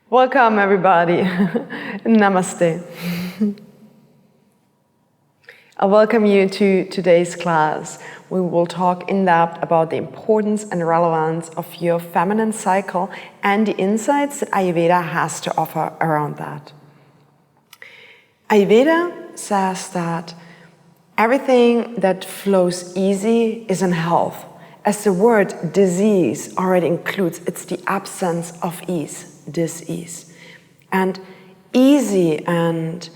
Welcome everybody. Namaste. I welcome you to today's class. We will talk in depth about the importance and relevance of your feminine cycle and the insights that Ayurveda has to offer around that. Ayurveda says that everything that flows easy is in health. As the word disease already includes, it's the absence of ease, dis-ease. And easy and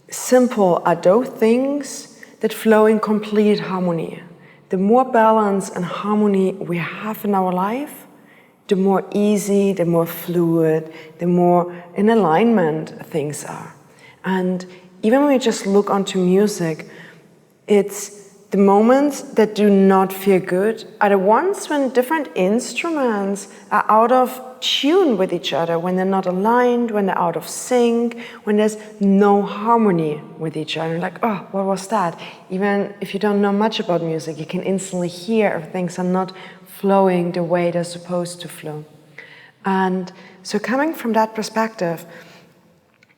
simple are those things that flow in complete harmony. The more balance and harmony we have in our life, the more easy, the more fluid, the more in alignment things are. And even when we just look onto music, it's the moments that do not feel good are the ones when different instruments are out of tune with each other, when they're not aligned, when they're out of sync, when there's no harmony with each other. Like, oh, what was that? Even if you don't know much about music, you can instantly hear if things are not flowing the way they're supposed to flow. And so coming from that perspective,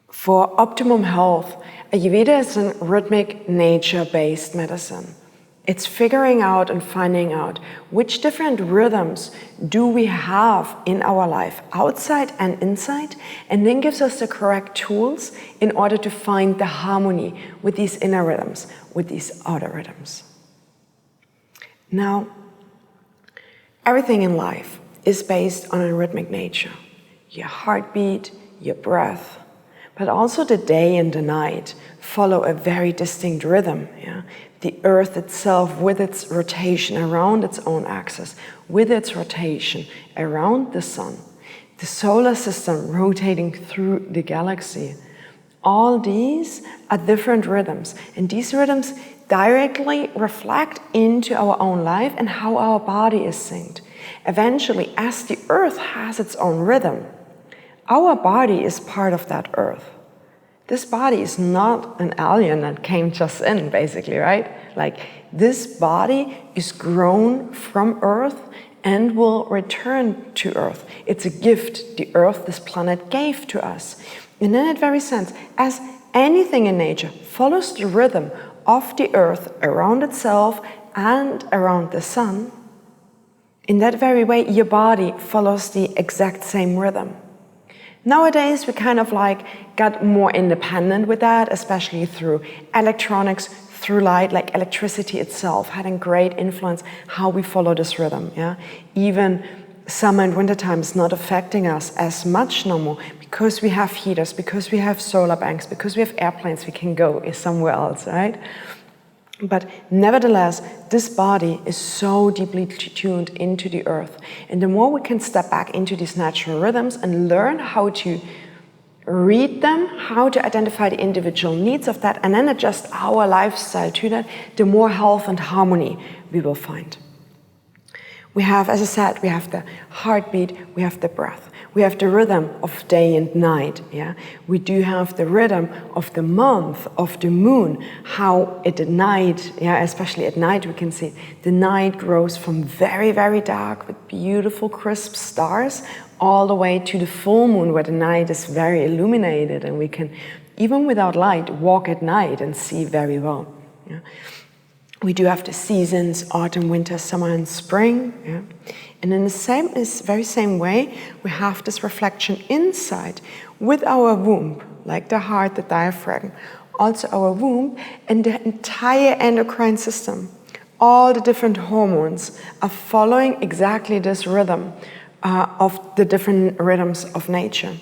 for optimum health, Ayurveda is a rhythmic, nature-based medicine. It's figuring out and finding out which different rhythms do we have in our life, outside and inside, and then gives us the correct tools in order to find the harmony with these inner rhythms, with these outer rhythms. Now, everything in life is based on a rhythmic nature. Your heartbeat, your breath, but also the day and the night follow a very distinct rhythm. Yeah? The earth itself, with its rotation around its own axis, with its rotation around the sun, the solar system rotating through the galaxy, all these are different rhythms. And these rhythms directly reflect into our own life and how our body is synced. Eventually, as the earth has its own rhythm, our body is part of that earth. This body is not an alien that came just in, basically, right? Like, this body is grown from Earth and will return to Earth. It's a gift the Earth, this planet, gave to us. And in that very sense, as anything in nature follows the rhythm of the Earth around itself and around the sun, in that very way, your body follows the exact same rhythm. Nowadays, we kind of got more independent with that, especially through electronics, through light, like electricity itself had a great influence how we follow this rhythm. Yeah, even summer and winter time is not affecting us as much no more because we have heaters, because we have solar banks, because we have airplanes we can go somewhere else, right? But nevertheless, this body is so deeply tuned into the earth. And the more we can step back into these natural rhythms and learn how to read them, how to identify the individual needs of that, and then adjust our lifestyle to that, the more health and harmony we will find. We have, as I said, we have the heartbeat, we have the breath. We have the rhythm of day and night, yeah? We do have the rhythm of the month, of the moon, how at night, yeah, especially at night we can see the night grows from very, very dark with beautiful crisp stars all the way to the full moon where the night is very illuminated and we can, even without light, walk at night and see very well. Yeah? We do have the seasons, autumn, winter, summer, and spring. Yeah? And in the very same way, we have this reflection inside with our womb, like the heart, the diaphragm, also our womb and the entire endocrine system. All the different hormones are following exactly this rhythm of the different rhythms of nature.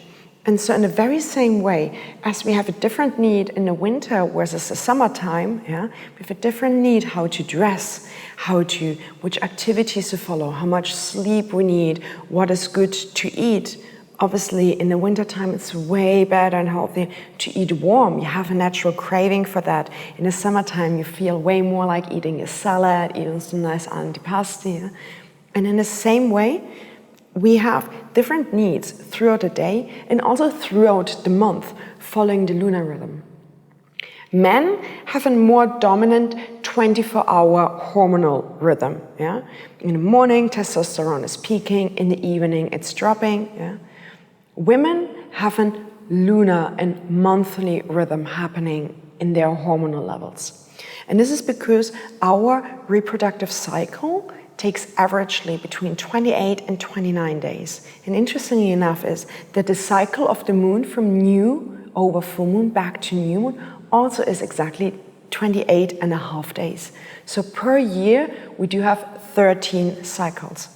And so in the very same way, as we have a different need in the winter versus the summertime, yeah, we have a different need how to dress, which activities to follow, how much sleep we need, what is good to eat. Obviously, in the wintertime, it's way better and healthier to eat warm. You have a natural craving for that. In the summertime, you feel way more like eating a salad, eating some nice antipasti. Yeah? And in the same way, we have different needs throughout the day and also throughout the month following the lunar rhythm. Men have a more dominant 24-hour hormonal rhythm. Yeah? In the morning, testosterone is peaking. In the evening, it's dropping. Yeah? Women have a lunar and monthly rhythm happening in their hormonal levels. And this is because our reproductive cycle takes averagely between 28 and 29 days. And interestingly enough is that the cycle of the moon from new over full moon back to new moon also is exactly 28 and a half days. So per year, we do have 13 cycles.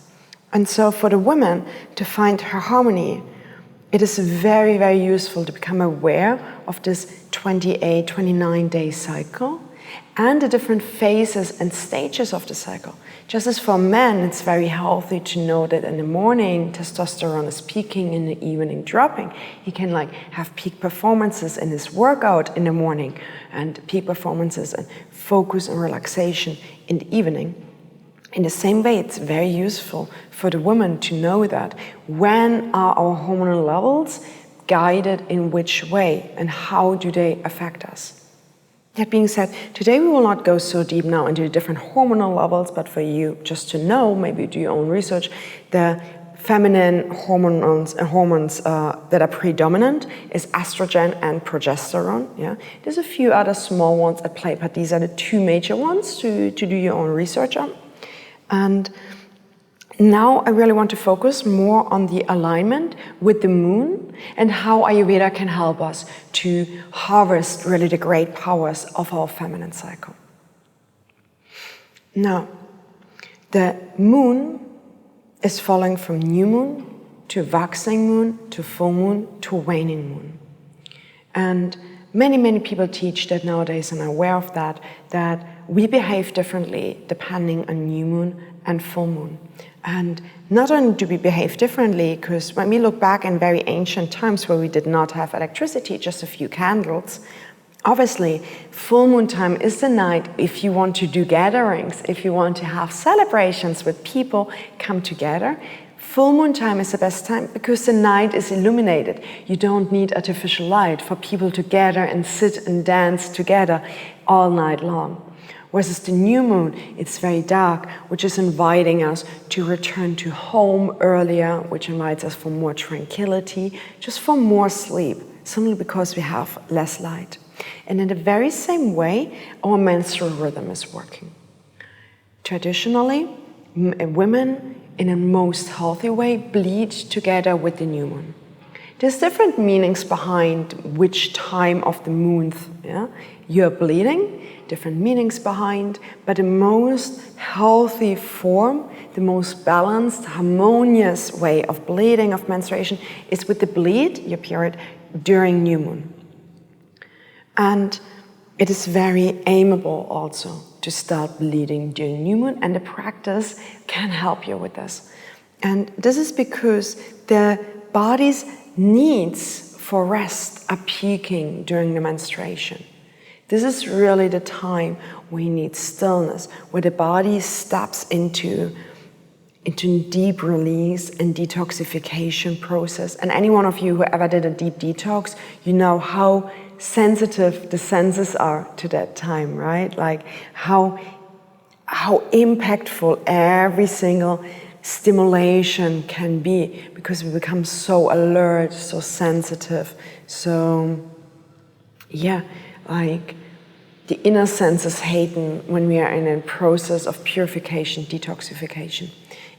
And so for the woman to find her harmony, it is very, very useful to become aware of this 28, 29-day cycle and the different phases and stages of the cycle. Just as for men, it's very healthy to know that in the morning, testosterone is peaking, in the evening dropping. He can have peak performances in his workout in the morning and peak performances and focus and relaxation in the evening. In the same way, it's very useful for the woman to know that when are our hormonal levels guided in which way and how do they affect us. That being said, today we will not go so deep now into the different hormonal levels, but for you just to know, maybe do your own research, the feminine hormones that are predominant is estrogen and progesterone. Yeah, there's a few other small ones at play, but these are the two major ones to do your own research on. And now I really want to focus more on the alignment with the moon and how Ayurveda can help us to harvest really the great powers of our feminine cycle. Now, the moon is falling from new moon to waxing moon to full moon to waning moon. And many people teach that nowadays, and are aware of that we behave differently depending on new moon and full moon. And not only do we behave differently, because when we look back in very ancient times where we did not have electricity, just a few candles, obviously full moon time is the night if you want to do gatherings, if you want to have celebrations with people come together. Full moon time is the best time because the night is illuminated. You don't need artificial light for people to gather and sit and dance together all night long. Whereas the new moon, it's very dark, which is inviting us to return to home earlier, which invites us for more tranquility, just for more sleep, simply because we have less light. And in the very same way, our menstrual rhythm is working. Traditionally, women, in a most healthy way, bleed together with the new moon. There's different meanings behind which time of the month you're bleeding, different meanings behind, but the most healthy form, the most balanced, harmonious way of bleeding, of menstruation, is with the bleed, your period, during new moon. And it is very aimable also to start bleeding during new moon, and the practice can help you with this. And this is because the body's needs for rest are peaking during the menstruation. This is really the time we need stillness, where the body steps into deep release and detoxification process. And any one of you who ever did a deep detox, you know how sensitive the senses are to that time, right? Like how impactful every single stimulation can be, because we become so alert, so sensitive. So like the inner senses heighten when we are in a process of purification, detoxification.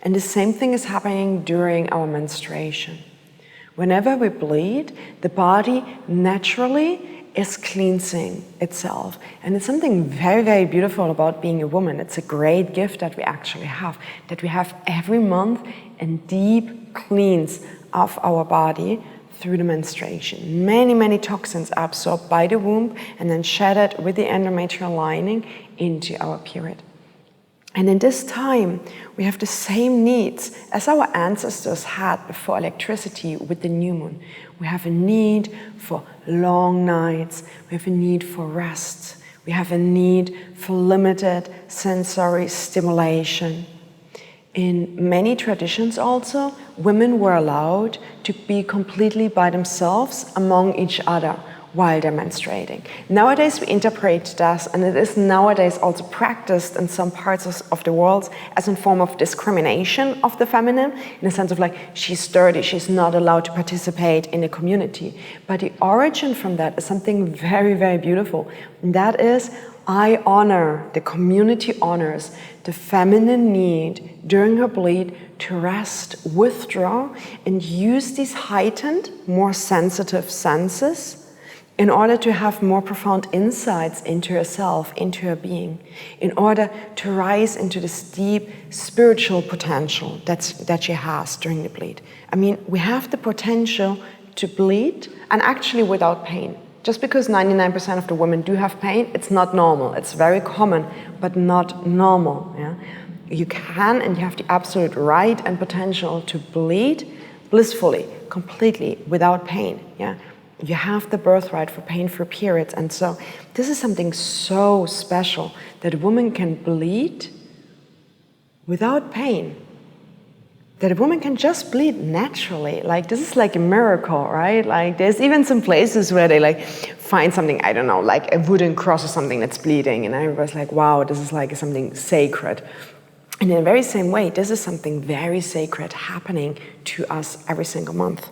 And the same thing is happening during our menstruation. Whenever we bleed, the body naturally is cleansing itself. And it's something very, very beautiful about being a woman. It's a great gift that we actually have, that we have every month a deep cleanse of our body through the menstruation. Many toxins are absorbed by the womb and then shedded with the endometrial lining into our period. And in this time, we have the same needs as our ancestors had before electricity with the new moon. We have a need for long nights. We have a need for rest. We have a need for limited sensory stimulation. In many traditions also, women were allowed to be completely by themselves among each other, while they're menstruating. Nowadays we interpret that, and it is nowadays also practiced in some parts of the world as a form of discrimination of the feminine, in the sense of like, she's dirty, she's not allowed to participate in the community. But the origin from that is something very, very beautiful. And that is, the community honors the feminine need during her bleed to rest, withdraw, and use these heightened, more sensitive senses in order to have more profound insights into herself, into her being, in order to rise into this deep spiritual potential that she has during the bleed. I mean, we have the potential to bleed, and actually without pain. Just because 99% of the women do have pain, it's not normal. It's very common, but not normal. Yeah? You can, and you have the absolute right and potential to bleed blissfully, completely, without pain. Yeah? You have the birthright for pain-free periods. And so this is something so special, that a woman can bleed without pain. That a woman can just bleed naturally. Like, this is like a miracle, right? Like, there's even some places where they like find something, I don't know, like a wooden cross or something that's bleeding. And I was like, wow, this is like something sacred. And in the very same way, this is something very sacred happening to us every single month.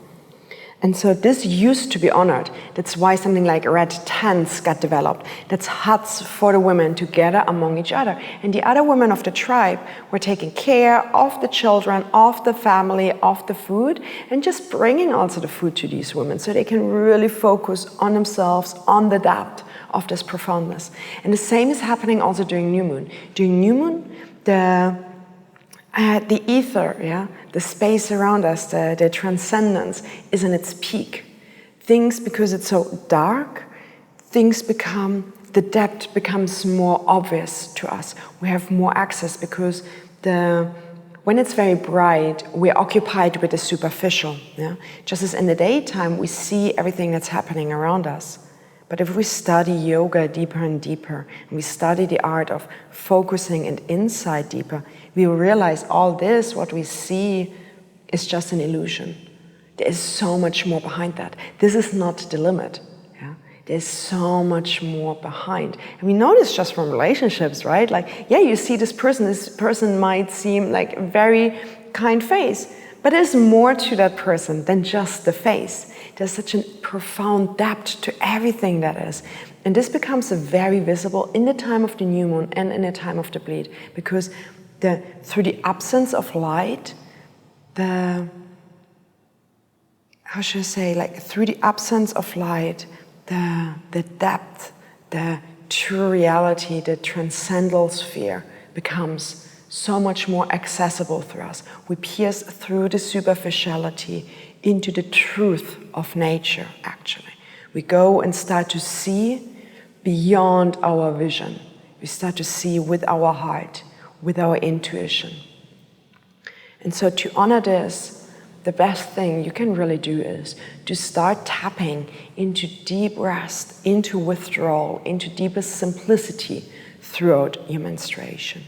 And so this used to be honored. That's why something like red tents got developed. That's huts for the women to gather among each other. And the other women of the tribe were taking care of the children, of the family, of the food, and just bringing also the food to these women so they can really focus on themselves, on the depth of this profoundness. And the same is happening also during new moon. During new moon, the ether, yeah, the space around us, the transcendence is in its peak. Things, because it's so dark, the depth becomes more obvious to us. We have more access because when it's very bright, we're occupied with the superficial. Yeah? Just as in the daytime, we see everything that's happening around us. But if we study yoga deeper and deeper, and we study the art of focusing and insight deeper, we will realize all this, what we see, is just an illusion. There is so much more behind that. This is not the limit. Yeah? There's so much more behind. And we know this just from relationships, right? Like, yeah, you see this person might seem like a very kind face, but there's more to that person than just the face. There's such a profound depth to everything that is. And this becomes very visible in the time of the new moon and in the time of the bleed, because through the absence of light, through the absence of light, the depth, the true reality, the transcendental sphere becomes so much more accessible through us. We pierce through the superficiality into the truth of nature, actually. We go and start to see beyond our vision. We start to see with our heart, with our intuition. And so to honor this, the best thing you can really do is to start tapping into deep rest, into withdrawal, into deepest simplicity throughout your menstruation.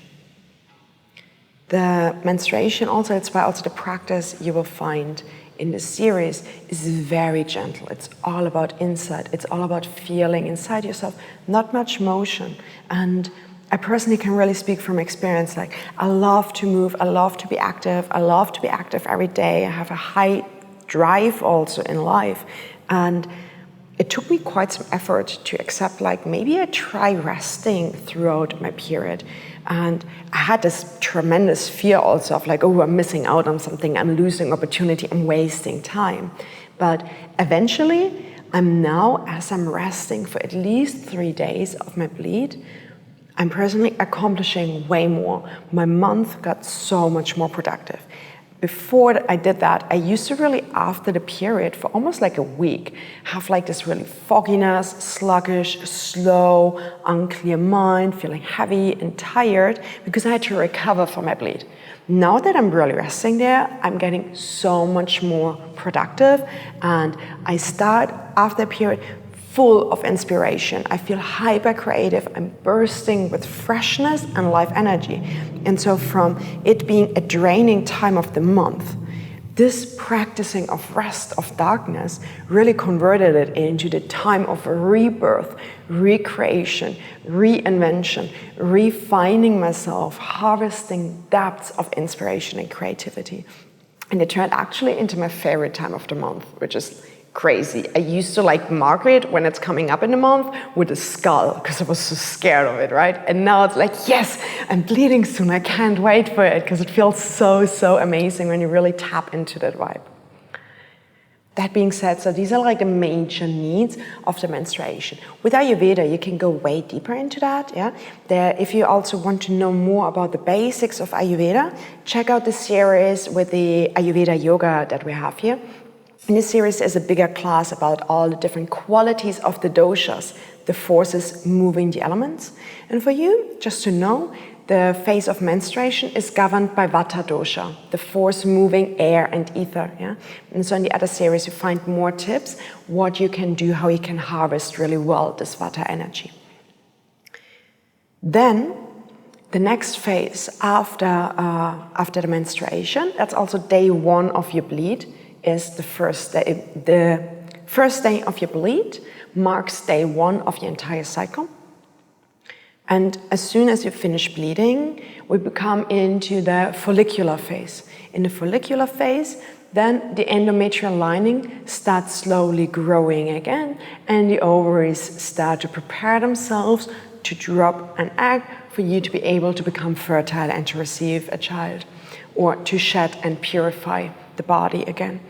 The menstruation also, it's why also the practice you will find in this series is very gentle. It's all about insight. It's all about feeling inside yourself, not much motion. And I personally can really speak from experience. Like, I love to move, I love to be active, I love to be active every day. I have a high drive also in life. And it took me quite some effort to accept, like, maybe I try resting throughout my period. And I had this tremendous fear also of like, oh, I'm missing out on something, I'm losing opportunity, I'm wasting time. But eventually, I'm now, as I'm resting for at least 3 days of my bleed, I'm personally accomplishing way more. My month got so much more productive. Before I did that, I used to really, after the period, for almost like a week, have like this really fogginess, sluggish, slow, unclear mind, feeling heavy and tired because I had to recover from my bleed. Now that I'm really resting there, I'm getting so much more productive, and I start after the period full of inspiration. I feel hyper creative. I'm bursting with freshness and life energy. And so from it being a draining time of the month, This practicing of rest, of darkness, really converted it into the time of rebirth, recreation, reinvention, refining myself, harvesting depths of inspiration and creativity. And it turned actually into my favorite time of the month, which is crazy. I used to like mark it when it's coming up in the month with a skull because I was so scared of it, right? And now it's like, yes, I'm bleeding soon. I can't wait for it because it feels so, so amazing when you really tap into that vibe. That being said, so these are like the major needs of the menstruation. With Ayurveda, you can go way deeper into that. Yeah, if you also want to know more about the basics of Ayurveda, check out the series with the Ayurveda Yoga that we have here. In this series, there's a bigger class about all the different qualities of the doshas, the forces moving the elements. And for you, just to know, the phase of menstruation is governed by Vata dosha, the force moving air and ether. Yeah? And so in the other series, you find more tips, what you can do, how you can harvest really well this Vata energy. Then, the next phase after the menstruation, that's also day one of your bleed, is the first day. The first day of your bleed marks day one of your entire cycle. And as soon as you finish bleeding, we become into the follicular phase. In the follicular phase, then the endometrial lining starts slowly growing again, and the ovaries start to prepare themselves to drop an egg for you to be able to become fertile and to receive a child, or to shed and purify the body again.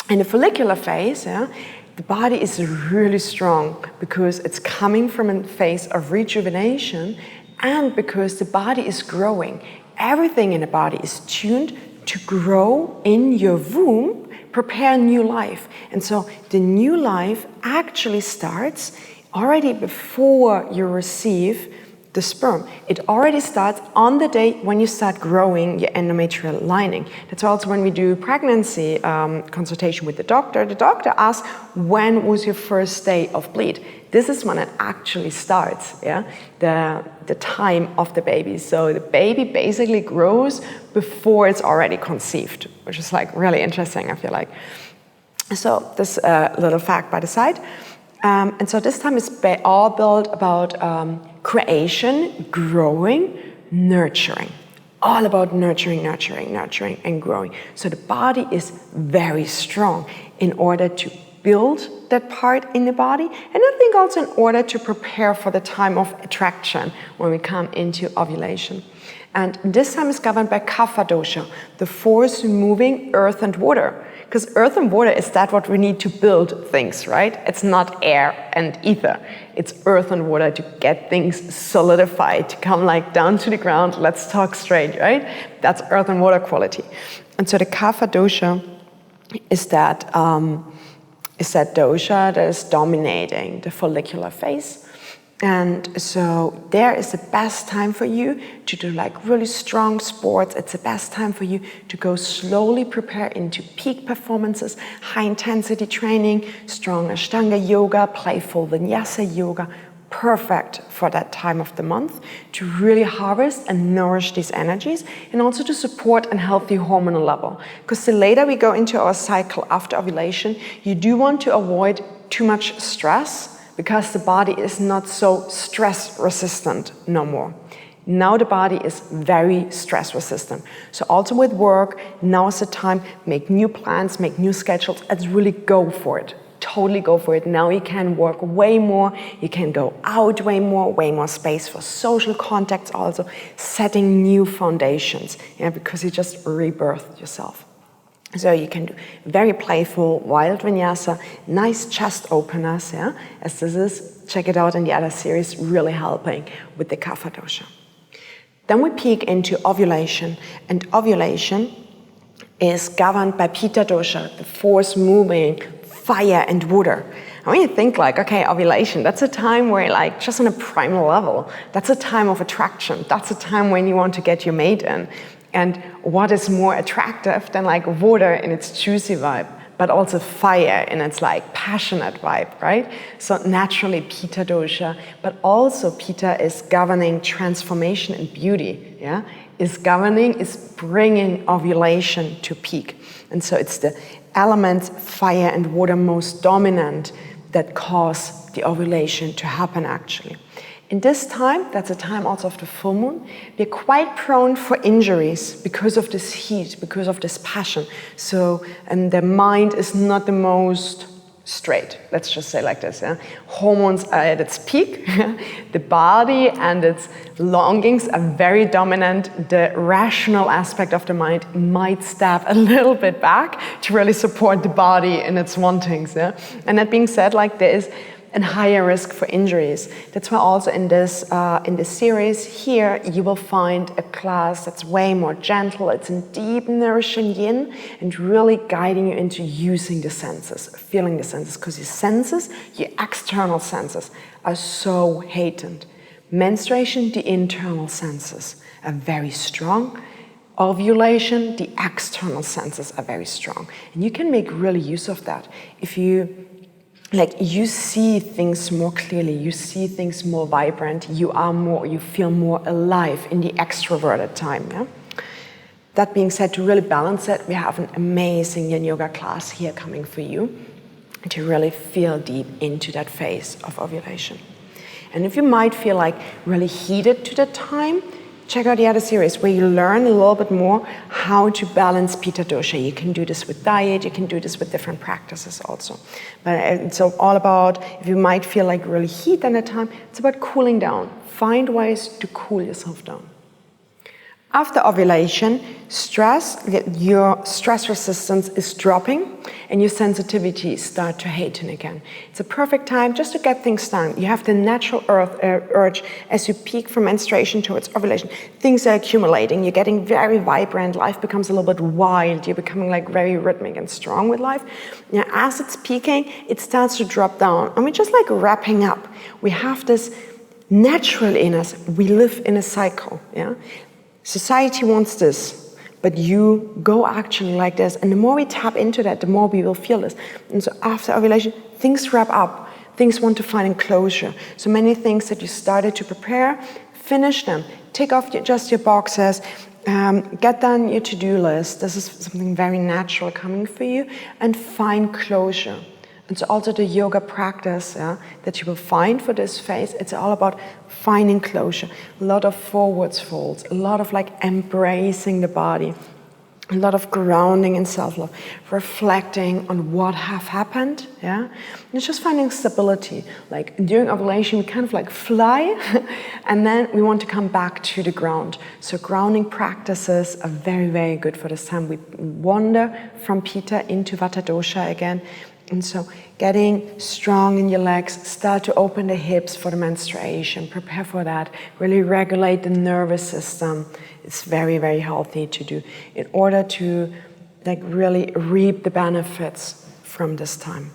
In the follicular phase, the body is really strong because it's coming from a phase of rejuvenation and because the body is growing. Everything in the body is tuned to grow in your womb, prepare new life. And so the new life actually starts already before you receive the sperm. It already starts on the day when you start growing your endometrial lining. That's also when we do pregnancy consultation with the doctor asks, when was your first day of bleed? This is when it actually starts, the time of the baby. So the baby basically grows before it's already conceived, which is like really interesting, I feel like. So this little fact by the side. And so this time is all built about creation, growing, nurturing. All about nurturing, and growing. So the body is very strong in order to build that part in the body, and I think also in order to prepare for the time of attraction when we come into ovulation. And this time is governed by Kapha dosha, the force moving earth and water. Because earth and water is that what we need to build things, right? It's not air and ether. It's earth and water to get things solidified, to come like down to the ground. Let's talk straight, right? That's earth and water quality. And so the Kapha dosha is that dosha that is dominating the follicular phase. And so there is the best time for you to do like really strong sports. It's the best time for you to go slowly prepare into peak performances, high intensity training, strong Ashtanga yoga, playful Vinyasa yoga. Perfect for that time of the month to really harvest and nourish these energies, and also to support a healthy hormonal level. Because the later we go into our cycle after ovulation, you do want to avoid too much stress, because the body is not so stress resistant no more. Now the body is very stress resistant. So also with work, now is the time, make new plans, make new schedules, and really go for it. Totally go for it. Now you can work way more, you can go out way more space for social contacts also, setting new foundations, because you just rebirthed yourself. So you can do very playful, wild vinyasa, nice chest openers, as this is, check it out in the other series, really helping with the Kapha dosha. Then we peek into ovulation, and ovulation is governed by Pitta dosha, the force moving fire and water. And when you think like, okay, ovulation, that's a time where like just on a primal level, that's a time of attraction, that's a time when you want to get your mate in. And what is more attractive than like water in its juicy vibe, but also fire in its like passionate vibe, right? So naturally Pitta dosha, but also Pitta is governing transformation and beauty, is governing, is bringing ovulation to peak. And so it's the elements fire and water most dominant that cause the ovulation to happen actually. In this time, that's a time also of the full moon, we're quite prone for injuries because of this heat, because of this passion. So, and the mind is not the most straight, let's just say like this. Yeah? Hormones are at its peak, the body and its longings are very dominant. The rational aspect of the mind might step a little bit back to really support the body in its wantings. Yeah? And that being said, like there is a higher risk for injuries. That's why also in this series here, you will find a class that's way more gentle. It's in deep nourishing yin and really guiding you into using the senses, feeling the senses, because your senses, your external senses are so heightened. Menstruation, the internal senses are very strong. Ovulation, the external senses are very strong. And you can make really use of that. If you see things more clearly, you see things more vibrant, you feel more alive in the extroverted time. Yeah? That being said, to really balance it, we have an amazing yin yoga class here coming for you to really feel deep into that phase of ovulation. And if you might feel like really heated to that time, check out the other series where you learn a little bit more how to balance Pitta dosha. You can do this with diet, you can do this with different practices also. But it's all about, if you might feel like really heat at a time, it's about cooling down. Find ways to cool yourself down. After ovulation, your stress resistance is dropping and your sensitivities start to heighten again. It's a perfect time just to get things done. You have the natural urge as you peak from menstruation towards ovulation. Things are accumulating. You're getting very vibrant. Life becomes a little bit wild. You're becoming like very rhythmic and strong with life. Now, as it's peaking, it starts to drop down. And we're just like wrapping up. We have this natural in us. We live in a cycle. Yeah. Society wants this, but you go actually like this. And the more we tap into that, the more we will feel this. And so after ovulation, things wrap up. Things want to find enclosure. So many things that you started to prepare, finish them. Take off just your boxes. Get done your to-do list. This is something very natural coming for you. And find closure. And so also the yoga practice that you will find for this phase, it's all about finding closure. A lot of forwards folds, a lot of like embracing the body, a lot of grounding in self-love, reflecting on what have happened, yeah? And it's just finding stability. Like during ovulation, we kind of like fly, and then we want to come back to the ground. So grounding practices are very, very good for this time. We wander from Pitta into Vata dosha again. And so getting strong in your legs, start to open the hips for the menstruation, prepare for that, really regulate the nervous system. It's very, very healthy to do in order to like really reap the benefits from this time.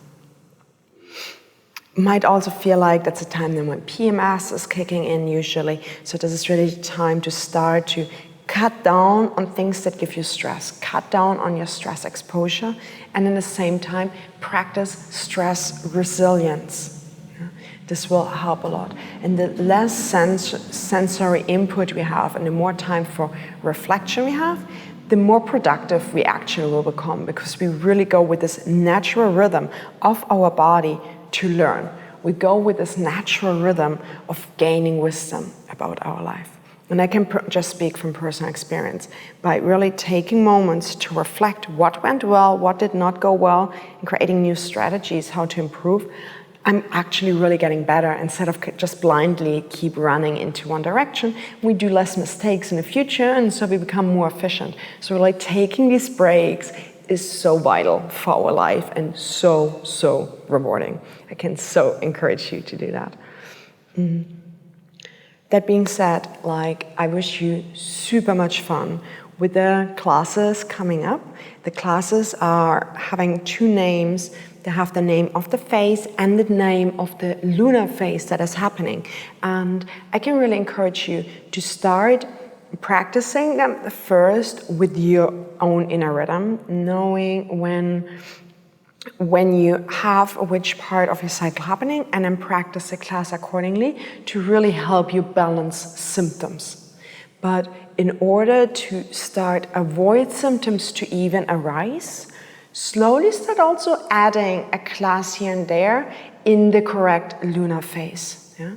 Might also feel like that's a time then when PMS is kicking in usually. So this is really time to start to cut down on things that give you stress, cut down on your stress exposure, and in the same time, practice stress resilience. Yeah? This will help a lot. And the less sensory input we have and the more time for reflection we have, the more productive we actually will become, because we really go with this natural rhythm of our body to learn. We go with this natural rhythm of gaining wisdom about our life. And I can just speak from personal experience by really taking moments to reflect what went well, what did not go well, and creating new strategies, how to improve. I'm actually really getting better. Instead of just blindly keep running into one direction, we do less mistakes in the future, and so we become more efficient. So really taking these breaks is so vital for our life and so, so rewarding. I can so encourage you to do that. That being said, like, I wish you super much fun with the classes coming up. The classes are having two names. They have the name of the phase and the name of the lunar phase that is happening. And I can really encourage you to start practicing them first with your own inner rhythm, knowing when you have which part of your cycle happening, and then practice the class accordingly to really help you balance symptoms. But in order to start avoid symptoms to even arise, slowly start also adding a class here and there in the correct lunar phase. Yeah?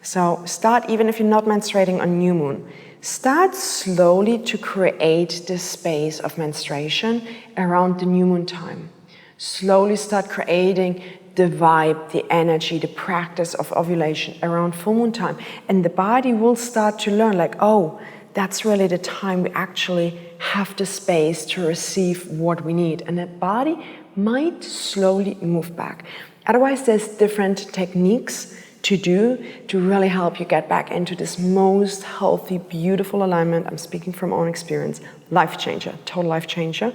So start, even if you're not menstruating on new moon, start slowly to create this space of menstruation around the new moon time. Slowly start creating the vibe, the energy, the practice of ovulation around full moon time. And the body will start to learn like, oh, that's really the time we actually have the space to receive what we need. And the body might slowly move back. Otherwise, there's different techniques to do to really help you get back into this most healthy, beautiful alignment. I'm speaking from own experience. Life changer, total life changer.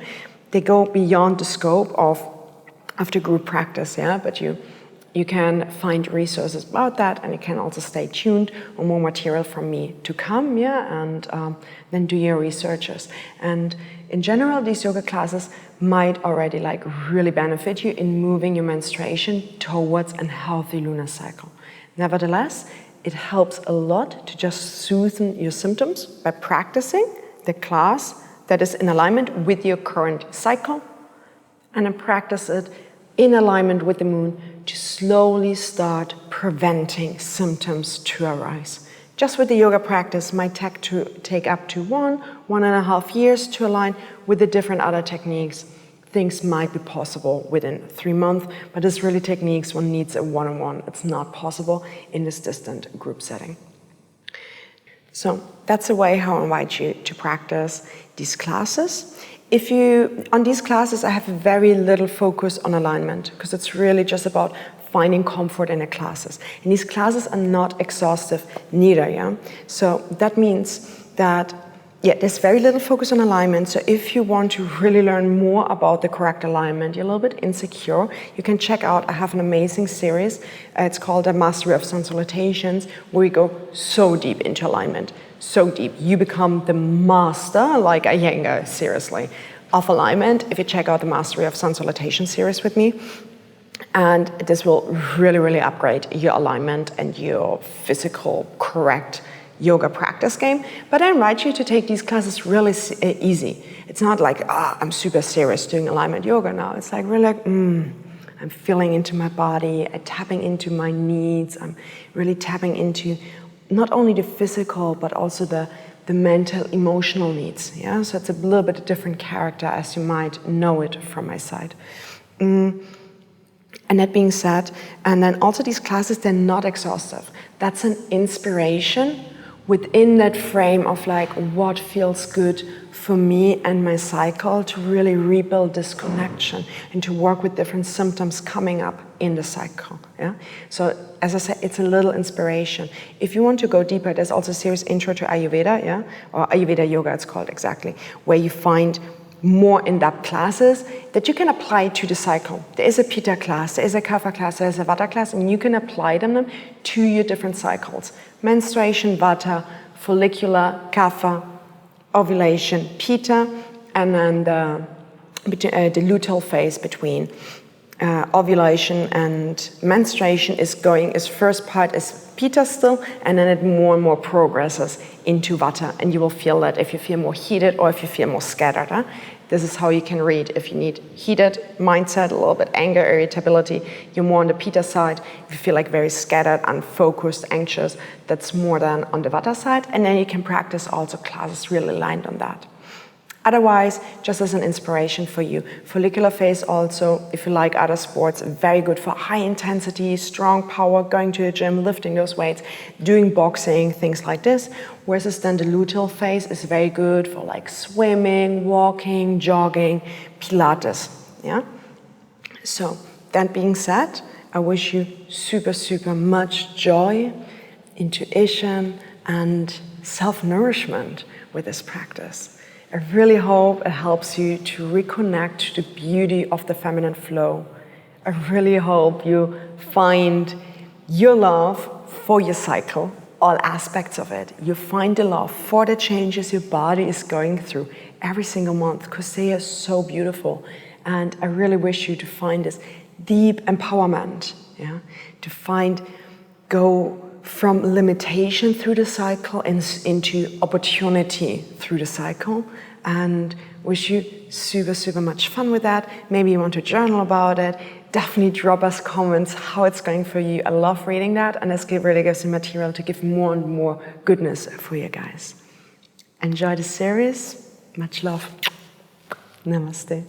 They go beyond the scope of the group practice, yeah, but you can find resources about that, and you can also stay tuned on more material from me to come, yeah, and then do your researches. And in general, these yoga classes might already like really benefit you in moving your menstruation towards a healthy lunar cycle. Nevertheless, it helps a lot to just soothe your symptoms by practicing the class that is in alignment with your current cycle, and then practice it in alignment with the moon to slowly start preventing symptoms to arise. Just with the yoga practice might take up to 1.5 years to align. With the different other techniques, things might be possible within 3 months, but it's really techniques one needs a one-on-one. It's not possible in this distant group setting. So that's a way how I invite you to practice these classes. On these classes, I have very little focus on alignment because it's really just about finding comfort in the classes. And these classes are not exhaustive neither, yeah? So that means that, yeah, there's very little focus on alignment. So if you want to really learn more about the correct alignment, you're a little bit insecure, you can check out, I have an amazing series. It's called The Mastery of Sun Salutations, where we go so deep into alignment. So deep. You become the master, like Iyengar, seriously, of alignment if you check out the Mastery of Sun Salutation series with me. And this will really, really upgrade your alignment and your physical correct yoga practice game. But I invite you to take these classes really easy. It's not like, I'm super serious doing alignment yoga now. It's like really like, I'm feeling into my body, I'm tapping into my needs, I'm really tapping into not only the physical, but also the mental, emotional needs. Yeah, so it's a little bit a different character, as you might know it from my side. And that being said, and then also these classes, they're not exhaustive. That's an inspiration within that frame of like what feels good for me and my cycle to really rebuild this connection and to work with different symptoms coming up in the cycle. Yeah. So as I said, it's a little inspiration. If you want to go deeper, there's also a series Intro to Ayurveda, yeah, or Ayurveda Yoga, it's called exactly, where you find more in-depth classes that you can apply to the cycle. There is a Pitta class, there is a Kapha class, there is a Vata class, and you can apply them to your different cycles. Menstruation, Vata, follicular, Kapha, ovulation, Pitta, and then the luteal phase between ovulation and menstruation is first part is Pitta still, and then it more and more progresses into Vata, and you will feel that if you feel more heated or if you feel more scattered. Huh? This is how you can read. If you need heated mindset, a little bit anger, irritability, you're more on the Pitta side. If you feel like very scattered, unfocused, anxious, that's more than on the Vata side, and then you can practice also classes really aligned on that. Otherwise, just as an inspiration for you, follicular phase also, if you like other sports, very good for high intensity, strong power, going to the gym, lifting those weights, doing boxing, things like this. Whereas then the luteal phase is very good for like swimming, walking, jogging, Pilates. Yeah. So that being said, I wish you super, super much joy, intuition, and self-nourishment with this practice. I really hope it helps you to reconnect to the beauty of the feminine flow. I really hope you find your love for your cycle, all aspects of it. You find the love for the changes your body is going through every single month, because they are so beautiful. And I really wish you to find this deep empowerment, yeah? To go from limitation through the cycle into opportunity through the cycle. And wish you super, super much fun with that. Maybe you want to journal about it. Definitely drop us comments how it's going for you. I love reading that, and this really gives the material to give more and more goodness for you guys. Enjoy the series. Much love. Namaste.